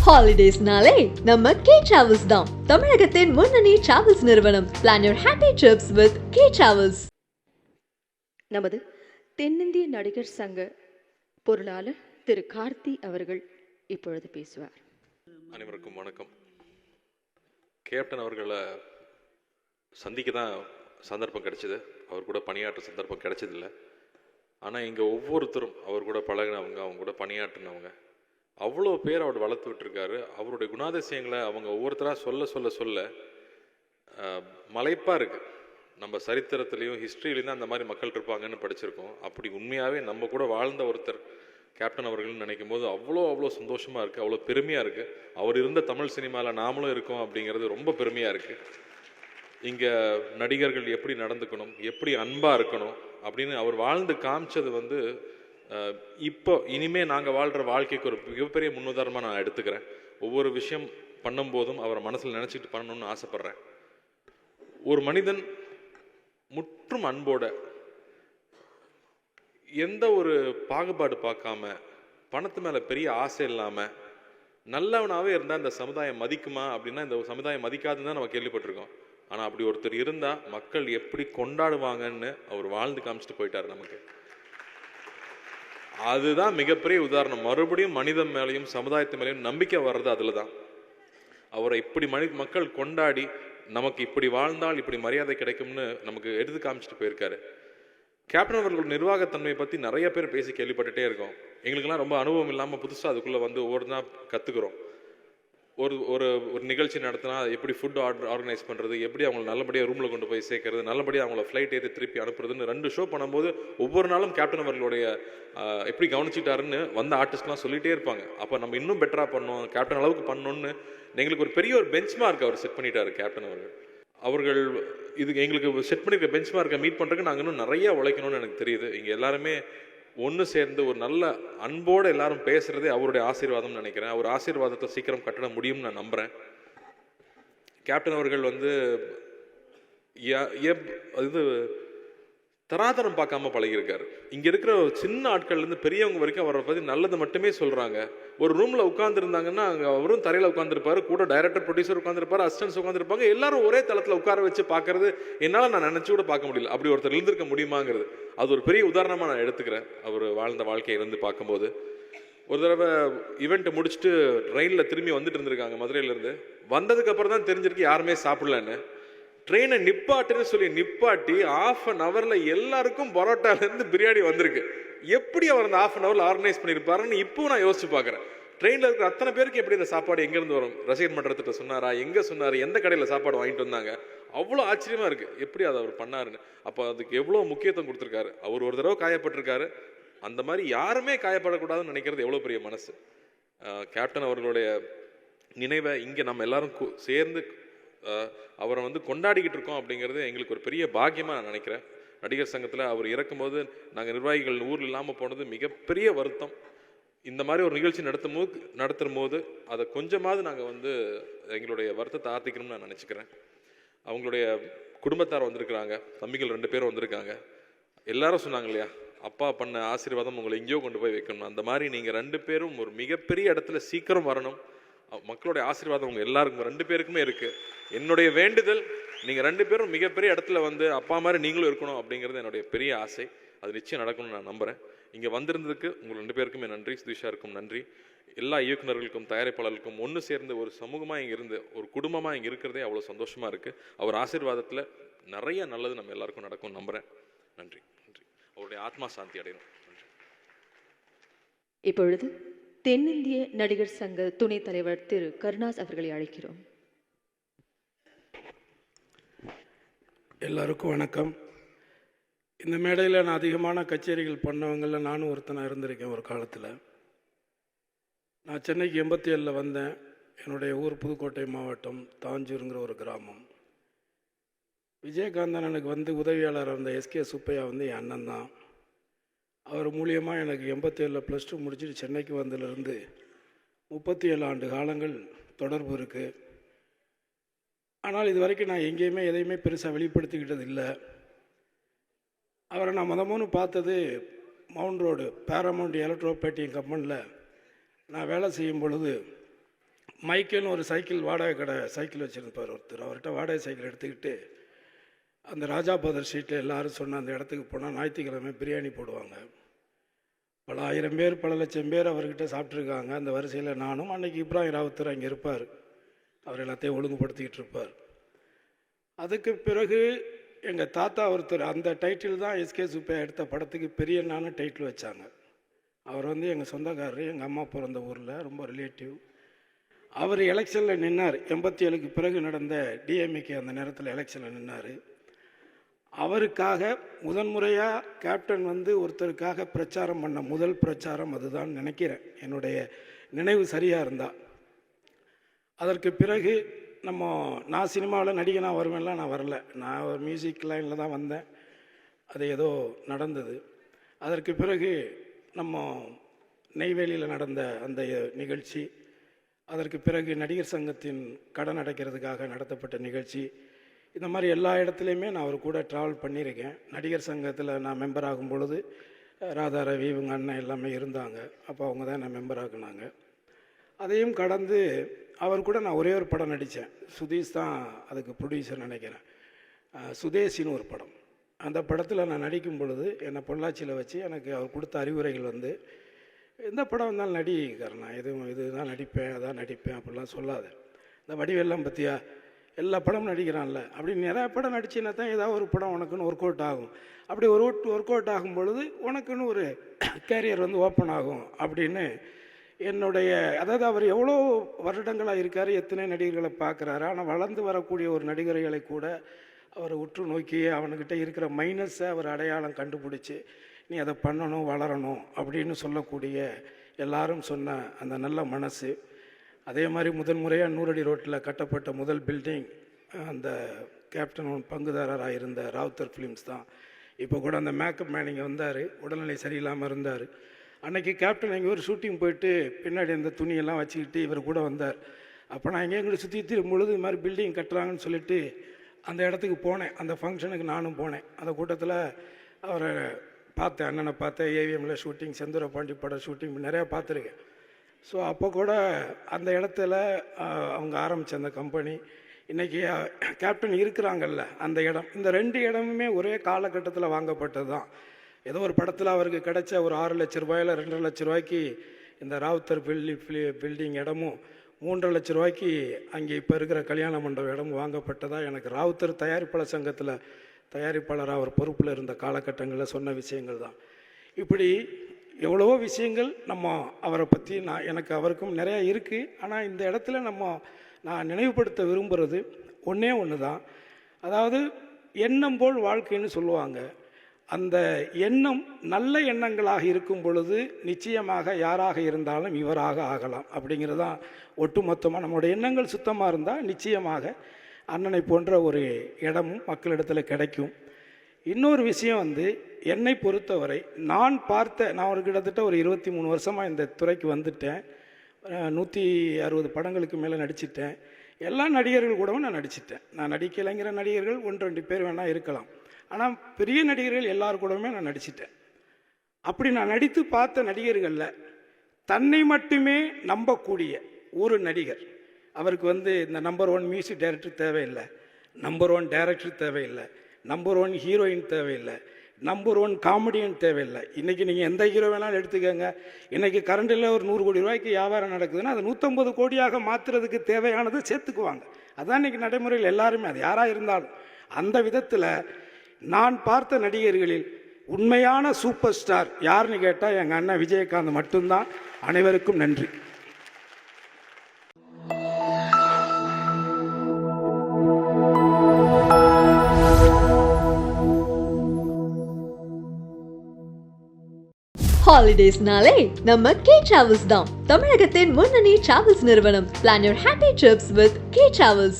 ஹாலிடேஸ்னாலே நம்ம K travels தான். தமிழகத்தின் முன்னணி டிராவல்ஸ் நிறுவனம். Plan your happy drips with K travels. நமது தென்னிந்திய நடிகர் சங்க பொருளாளர் திரு கார்த்தி அவர்கள் இப்பொழுது பேசுவார். அனைவருக்கும் வணக்கம். கேப்டன் அவர்களை சந்திக்க தான் சந்தர்ப்பம் கிடைச்சிது. அவர் கூட பணியாற்ற சந்தர்ப்பம் கிடைச்சதில்லை. ஆனால் இங்கே ஒவ்வொருத்தரும் அவர் கூட பழகினவங்க, அவங்க கூட பணியாற்றினவங்க, அவ்வளோ பேர் அவர் வளர்த்து விட்டுருக்காரு. அவருடைய குணாதிசயங்களை அவங்க ஒவ்வொருத்தராக சொல்ல சொல்ல சொல்ல மலைப்பாக இருக்குது. நம்ம சரித்திரத்துலேயும் ஹிஸ்ட்ரியிலையும் தான் அந்த மாதிரி மக்கள் இருப்பாங்கன்னு படிச்சிருக்கோம். அப்படி உண்மையாகவே நம்ம கூட வாழ்ந்த ஒருத்தர் கேப்டன் அவர்கள்னு நினைக்கும் போது அவ்வளோ சந்தோஷமாக இருக்குது, அவ்வளோ பெருமையாக இருக்குது. அவர் இருந்த தமிழ் சினிமாவில் நாமளும் இருக்கோம் அப்படிங்கிறது ரொம்ப பெருமையாக இருக்குது. இங்கே நடிகர்கள் எப்படி நடந்துக்கணும், எப்படி அன்பாக இருக்கணும் அப்படின்னு அவர் வாழ்ந்து காமிச்சது இப்போ இனிமேல் நாங்கள் வாழ்கிற வாழ்க்கைக்கு ஒரு மிகப்பெரிய முன்னுதாரணமாக நான் எடுத்துக்கிறேன். ஒவ்வொரு விஷயம் பண்ணும்போதும் அவரை மனசில் நினச்சிட்டு பண்ணணும்னு ஆசைப்பட்றேன். ஒரு மனிதன் முற்றும் அன்போட, எந்த ஒரு பாகுபாடு பார்க்காம, பணத்து மேலே பெரிய ஆசை இல்லாமல் நல்லவனாகவே இருந்தால் இந்த சமுதாயம் மதிக்குமா அப்படின்னா இந்த சமுதாயம் மதிக்காதுன்னு தான் நம்ம கேள்விப்பட்டிருக்கோம். ஆனால் அப்படி ஒருத்தர் இருந்தால் மக்கள் எப்படி கொண்டாடுவாங்கன்னு அவர் வாழ்ந்து காமிச்சிட்டு போயிட்டார் நமக்கு. அதுதான் மிகப்பெரிய உதாரணம். மறுபடியும் மனிதன் மேலேயும் சமுதாயத்து மேலேயும் நம்பிக்கை வர்றது அதில் தான். அவரை இப்படி மக்கள் கொண்டாடி நமக்கு இப்படி வாழ்ந்தால் இப்படி மரியாதை கிடைக்கும்னு நமக்கு எடுத்து காமிச்சிட்டு போயிருக்காரு. கேப்டன் அவர்கள் நிர்வாகத்தன்மையை பற்றி நிறைய பேர் பேசி கேள்விப்பட்டுட்டே இருக்கோம். எங்களுக்கெல்லாம் ரொம்ப அனுபவம் இல்லாமல் புதுசாக அதுக்குள்ளே ஒவ்வொரு நாள் கற்றுக்குறோம். ஒரு ஒரு ஒரு நிகழ்ச்சி நடத்தினா எப்படி ஃபுட் ஆர்கனைஸ் பண்ணுறது, எப்படி அவங்களை நல்லபடியாக ரூமில் கொண்டு போய் சேர்க்கறது, நல்லபடியாக அவங்கள ஃப்ளைட் ஏற்றி திருப்பி அனுப்புறதுன்னு 2 ஷோ பண்ணும்போது ஒவ்வொரு நாளும் கேப்டன் அவர்களுடைய எப்படி கவனிச்சிட்டாருன்னு வந்த ஆர்டிஸ்ட்லாம் சொல்லிகிட்டே இருப்பாங்க. அப்போ நம்ம இன்னும் பெட்டராக பண்ணணும், கேப்டன் அளவுக்கு பண்ணணும்னு எங்களுக்கு ஒரு பெரிய பெஞ்ச் மார்க் அவர் செட் பண்ணிட்டாரு. கேப்டன் அவர்கள் இதுக்கு எங்களுக்கு செட் பண்ணியிருக்க பெஞ்ச் மார்க்கை மீட் பண்ணுறதுக்கு நாங்கள் இன்னும் நிறையா உழைக்கணும்னு எனக்கு தெரியுது. இங்கே எல்லாருமே ஒன்று சேர்ந்து ஒரு நல்ல அன்போடு எல்லாரும் பேசுகிறதே அவருடைய ஆசீர்வாதம்னு நினைக்கிறேன். அவர் ஆசீர்வாதத்தை சீக்கிரம் கட்டண முடியும்னு நான் நம்புகிறேன். கேப்டன் அவர்கள் தராதரம் பார்க்காம பழகியிருக்காரு. இங்கே இருக்கிற சின்ன ஆட்கள்லேருந்து பெரியவங்க வரைக்கும் அவரை பற்றி நல்லது மட்டுமே சொல்கிறாங்க. ஒரு ரூமில் உட்காந்துருந்தாங்கன்னா அங்கே அவரும் தரையில் உட்காந்துருப்பாரு, கூட டைரக்டர் ப்ரொடியூசர் உட்காந்துருப்பாரு, அசிஸ்டன்ஸ் உட்காந்துருப்பாங்க. எல்லாரும் ஒரே தளத்தில் உட்கார வச்சு பார்க்கறது என்னால் நான் நினச்சி கூட பார்க்க முடியல. அப்படி ஒருத்தர் எழுந்திருக்க முடியுமாங்கிறது அது ஒரு பெரிய உதாரணமாக நான் எடுத்துக்கிறேன். அவர் வாழ்ந்த வாழ்க்கையை இருந்து பார்க்கும்போது ஒரு தடவை ஈவெண்ட்டை முடிச்சுட்டு ட்ரெயினில் திரும்பி வந்துட்டு இருந்திருக்காங்க மதுரையிலேருந்து. வந்ததுக்கப்புறம் தான் தெரிஞ்சிருக்கு யாருமே சாப்பிடலன்னு. ட்ரெயினை நிப்பாட்டுன்னு சொல்லி நிப்பாட்டி 1/2 hour எல்லாருக்கும் பரோட்டாலேருந்து பிரியாணி வந்திருக்கு. எப்படி அவர் அந்த 1/2 hour ஆர்கனைஸ் பண்ணியிருப்பாருன்னு இப்போ நான் யோசிச்சு பார்க்குறேன். ட்ரெயினில் இருக்கிற அத்தனை பேருக்கு எப்படி இந்த சாப்பாடு எங்கேருந்து வரும்? ரசிகர் மன்றத்திட்ட சொன்னாரா, எங்கே சொன்னார், எந்த கடையில் சாப்பாடு வாங்கிட்டு வந்தாங்க? அவ்வளோ ஆச்சரியமாக இருக்குது எப்படி அதை அவர் பண்ணாருன்னு. அப்போ அதுக்கு எவ்வளோ முக்கியத்துவம் கொடுத்துருக்காரு. அவர் ஒரு தடவை காயப்பட்டிருக்காரு. அந்த மாதிரி யாருமே காயப்படக்கூடாதுன்னு நினைக்கிறது எவ்வளோ பெரிய மனசு. கேப்டன் அவர்களுடைய நினைவை இங்கே நம்ம எல்லாரும் சேர்ந்து அவரை கொண்டாடிக்கிட்டு இருக்கோம் அப்படிங்கிறது எங்களுக்கு ஒரு பெரிய பாக்கியமாக நான் நினைக்கிறேன். நடிகர் சங்கத்தில் அவர் இறக்கும்போது நாங்கள் நிர்வாகிகள் ஊரில் இல்லாமல் போனது மிகப்பெரிய வருத்தம். இந்த மாதிரி ஒரு நிகழ்ச்சி நடத்தும் போது அதை கொஞ்சமாவது நாங்கள் எங்களுடைய வருத்தத்தை ஆர்த்திக்கணும்னு நான் நினச்சிக்கிறேன். அவங்களுடைய குடும்பத்தார் வந்திருக்கிறாங்க, தம்பிகள் 2 பேரும் வந்திருக்காங்க. எல்லாரும் சொன்னாங்க இல்லையா, அப்பா பண்ண ஆசீர்வாதம் உங்களை எங்கேயோ கொண்டு போய் வைக்கணும். அந்த மாதிரி நீங்கள் 2 பேரும் ஒரு மிகப்பெரிய இடத்துல சீக்கிரம் வரணும். மக்களுடைய ஆசீர்வாதம் உங்கள் எல்லாருக்கும் 2 பேருக்குமே இருக்குது. என்னுடைய வேண்டுதல் நீங்கள் 2 பேரும் மிகப்பெரிய இடத்துல அப்பா மாதிரி நீங்களும் இருக்கணும் அப்படிங்கிறது என்னுடைய பெரிய ஆசை. அது நிச்சயம் நடக்கணும்னு நான் நம்புகிறேன். இங்கே வந்திருந்ததுக்கு உங்கள் 2 பேருக்குமே நன்றி. சுதீஷாருக்கும் நன்றி. எல்லா இயக்குநர்களுக்கும் தயாரிப்பாளர்களுக்கும் ஒன்று சேர்ந்து ஒரு சமூகமாக இங்கே இருந்து ஒரு குடும்பமாக இங்கே இருக்கிறதே அவ்வளோ சந்தோஷமாக இருக்குது. அவர் ஆசீர்வாதத்தில் நிறைய நல்லது நம்ம எல்லாருக்கும் நடக்கும்னு நம்புகிறேன். நன்றி. அவருடைய ஆத்மா சாந்தி அடையணும். நன்றி. இப்பொழுது தென்னிந்திய நடிகர் சங்க துணைத் தலைவர் திரு கருணாஸ் அவர்களை அழைக்கிறோம். எல்லாருக்கும் வணக்கம். இந்த மேடையில் நான் அதிகமான கச்சேரிகள் பண்ணவங்களில் நானும் ஒருத்தனாக இருந்திருக்கேன். ஒரு காலத்தில் நான் சென்னைக்கு 87 வந்தேன். என்னுடைய ஊர் புதுக்கோட்டை மாவட்டம் தாஞ்சூருங்கிற ஒரு கிராமம். விஜயகாந்தன் எனக்கு உதவியாளராக இருந்த எஸ்கே சுப்பையா என் அண்ணன் தான். அவர் மூலியமாக எனக்கு 87 +2 முடிச்சுட்டு சென்னைக்கு வந்ததுலேருந்து 37 ஆண்டு காலங்கள் தொடர்பு இருக்குது. ஆனால் இது வரைக்கும் நான் எங்கேயுமே எதையுமே பெருசாக வெளிப்படுத்திக்கிட்டது இல்லை. அவரை நான் பார்த்தது மவுண்ட் ரோடு பேராமௌண்ட் எலக்ட்ரோ பேட்டிங் கம்பெனியில் நான் வேலை செய்யும் பொழுது மைக்கேல்னு ஒரு சைக்கிள் வாடகை கடை சைக்கிள் வச்சுருப்பார் ஒருத்தர். அவர்கிட்ட வாடகை சைக்கிள் எடுத்துக்கிட்டு அந்த ராஜாபதர் ஸ்ட்ரீட்டில் எல்லோரும் சொன்ன அந்த இடத்துக்கு போனால் ஞாயிற்றுக்கிழமை பிரியாணி போடுவாங்க. பல ஆயிரம் பேர் பல லட்சம் பேர் அவர்கிட்ட சாப்பிட்ருக்காங்க. அந்த வரிசையில் நானும். அன்றைக்கி இப்ராஹிம் ராவுத்தர் அங்கே இருப்பார். அவர் எல்லாத்தையும் ஒழுங்குபடுத்திக்கிட்டு இருப்பார். அதுக்கு பிறகு எங்கள் தாத்தா ஒருத்தர், அந்த டைட்டில் தான் எஸ்கே சுப்பையா எடுத்த படத்துக்கு பெரியண்ணான்னு டைட்டில் வச்சாங்க. அவர் வந்து எங்கள் சொந்தக்காரர், எங்கள் அம்மா பிறந்த ஊரில் ரொம்ப ரிலேட்டிவ். அவர் எலெக்ஷனில் நின்னார். 87க்கு பிறகு நடந்த டிஎம்கே அந்த நேரத்தில் எலெக்ஷனில் நின்னார். அவருக்காக முதன்முறையாக கேப்டன் வந்து ஒருத்தருக்காக பிரச்சாரம் பண்ண முதல் பிரச்சாரம் அதுதான் நினைக்கிறேன், என்னுடைய நினைவு சரியாக இருந்தால். அதற்கு பிறகு நான் சினிமாவில் நடிகனாக வருவேன்லாம் நான் வரல. நான் ஒரு மியூசிக் லைனில் தான் வந்தேன். அது ஏதோ நடந்தது. அதற்கு பிறகு நெய்வேலியில் நடந்த அந்த நிகழ்ச்சி, அதற்கு பிறகு நடிகர் சங்கத்தின் கடன் அடைக்கிறதுக்காக நடத்தப்பட்ட நிகழ்ச்சி, இந்த மாதிரி எல்லா இடத்துலையுமே நான் அவர் கூட ட்ராவல் பண்ணியிருக்கேன். நடிகர் சங்கத்தில் நான் மெம்பர் ஆகும் பொழுது ராதா ரவி இவங்க அண்ணன் எல்லாமே இருந்தாங்க. அப்போ அவங்க தான் நான் மெம்பர் ஆக்குனாங்க. அதையும் கடந்து அவர் கூட நான் ஒரே ஒரு படம் நடித்தேன். சுதீஷ் தான் அதுக்கு ப்ரொடியூசர் நினைக்கிறேன். சுதேசின்னு ஒரு படம். அந்த படத்தில் நான் நடிக்கும் பொழுது என்னை பொள்ளாச்சியில் வச்சு எனக்கு அவர் கொடுத்த அறிவுரைகள் வந்து, எந்த படம் வந்தாலும் நடிக்கிறேன், இதுதான் நடிப்பேன் அதான் நடிப்பேன் அப்படிலாம் சொல்லாது. இந்த வடிவெல்லாம் பற்றியா எல்லா படமும் நடிக்கிறான்ல, அப்படி நிறையா படம் நடிச்சின்னா தான் ஏதாவது ஒரு படம் உனக்குன்னு ஒர்க் அவுட் ஆகும். அப்படி ஒர்க் அவுட் ஆகும் பொழுது உனக்குன்னு ஒரு கேரியர் வந்து ஓப்பன் ஆகும் அப்படின்னு என்னுடைய, அதாவது அவர் எவ்வளோ வருடங்களாக இருக்கார், எத்தனை நடிகர்களை பார்க்குறாரு. ஆனால் வளர்ந்து வரக்கூடிய ஒரு நடிகர்களை கூட அவரை உற்று நோக்கி அவனுக்கிட்ட இருக்கிற மைனஸை அவர் அடையாளம் கண்டுபிடிச்சி நீ அதை பண்ணணும் வளரணும் அப்படின்னு சொல்லக்கூடிய எல்லாரும் சொன்ன அந்த நல்ல மனசு. அதே மாதிரி முதன்முறையாக 100 அடி ரோட்டில் கட்டப்பட்ட முதல் பில்டிங் அந்த கேப்டன் பங்குதாரராக இருந்த ராவுத்தர் ஃபிலிம்ஸ் தான். இப்போ கூட அந்த மேக்கப் மேன் இங்கே வந்தார், உடல்நிலை சரியில்லாமல் இருந்தார். அன்றைக்கி கேப்டன் எங்கே ஒரு ஷூட்டிங் போயிட்டு பின்னாடி அந்த துணியெல்லாம் வச்சுக்கிட்டு இவர் கூட வந்தார். அப்போ நான் எங்கேயும் சுற்றி திரும்பும் பொழுது இது மாதிரி பில்டிங் கட்டுறாங்கன்னு சொல்லிட்டு அந்த இடத்துக்கு போனேன். அந்த ஃபங்க்ஷனுக்கு நானும் போனேன். அந்த கூட்டத்தில் அவரை பார்த்தேன், அண்ணனை பார்த்தேன். ஏவிஎம்மில் ஷூட்டிங், செந்தூர பாண்டி படம் ஷூட்டிங் நிறையா பார்த்துருக்கேன். ஸோ அப்போ கூட அந்த இடத்துல அவங்க ஆரம்பித்த அந்த கம்பெனி, இன்றைக்கி கேப்டன் இருக்கிறாங்கல்ல அந்த இடம், இந்த 2 இடமுமே ஒரே காலகட்டத்தில் வாங்கப்பட்டது தான். ஏதோ ஒரு படத்தில் அவருக்கு கிடைச்ச ஒரு 6 லட்ச ரூபாயில் 2.5 லட்ச ரூபாய்க்கு இந்த ராவுத்தர் பில்டிங் இடமும் 3.5 லட்ச ரூபாய்க்கு அங்கே இப்போ இருக்கிற கல்யாண மண்டபம் இடமும் வாங்கப்பட்டதாக எனக்கு ராவுத்தர் தயாரிப்பாளர் சங்கத்தில் தயாரிப்பாளராக அவர் பொறுப்பில் இருந்த காலகட்டங்களில் சொன்ன விஷயங்கள் தான். இப்படி எவ்வளவோ விஷயங்கள் அவரை பற்றி எனக்கு அவருக்கும் நிறையா இருக்குது. ஆனால் இந்த இடத்துல நான் நினைவுபடுத்த விரும்புகிறது ஒன்றே ஒன்று தான். அதாவது எண்ணம் போல் வாழ்க்கைன்னு சொல்லுவாங்க. அந்த எண்ணம் நல்ல எண்ணங்களாக இருக்கும் பொழுது நிச்சயமாக யாராக இருந்தாலும் இவராக ஆகலாம் அப்படிங்கிறது தான் ஒட்டுமொத்தமாக. நம்மளுடைய எண்ணங்கள் சுத்தமாக இருந்தால் நிச்சயமாக அண்ணனை போன்ற ஒரு இடமும் மக்களிடத்தில் கிடைக்கும். இன்னொரு விஷயம் வந்து என்னை பொறுத்தவரை நான் ஒரு கிட்டத்தட்ட ஒரு 23 வருஷமாக இந்த துறைக்கு வந்துட்டேன். 160 படங்களுக்கு மேலே நடிச்சிட்டேன். எல்லா நடிகர்கள் கூடவும் நான் நடிச்சிட்டேன். நான் நடிக்கலைங்கிற நடிகர்கள் 1-2 பேர் வேணால் இருக்கலாம். ஆனால் பெரிய நடிகர்கள் எல்லாரு கூடவுமே நான் நடிச்சிட்டேன். அப்படி நான் நடித்து பார்த்த நடிகர்களில் தன்னை மட்டுமே நம்பக்கூடிய ஒரு நடிகர், அவருக்கு வந்து இந்த நம்பர் 1 மியூசிக் டைரக்டர் தேவையில்லை, நம்பர் 1 டைரக்டர் தேவையில்லை, நம்பர் 1 ஹீரோயின் தேவையில்லை, நம்பர் 1 காமெடியன் தேவையில்லை. இன்றைக்கி நீங்கள் எந்த ஹீரோ வேணாலும் எடுத்துக்கோங்க. இன்றைக்கி கரண்டில் ஒரு 100 கோடி ரூபாய்க்கு வியாபாரம் நடக்குதுன்னா அது 150 கோடியாக மாற்றுறதுக்கு தேவையானது சேர்த்துக்குவாங்க. அதுதான் இன்றைக்கி நடைமுறையில் எல்லாருமே, அது யாராக இருந்தாலும். அந்த விதத்தில் நான் பார்த்த நடிகர்களில் உண்மையான சூப்பர் ஸ்டார் யாருன்னு கேட்டால் எங்கள் அண்ணன் விஜயகாந்த் மட்டும்தான். அனைவருக்கும் நன்றி. ஹாலிடேஸ்னாலே நம்ம கே டிராவல்ஸ் தான். தமிழகத்தின் முன்னணி டிராவல்ஸ் நிறுவனம். Plan your happy trips with K Travels.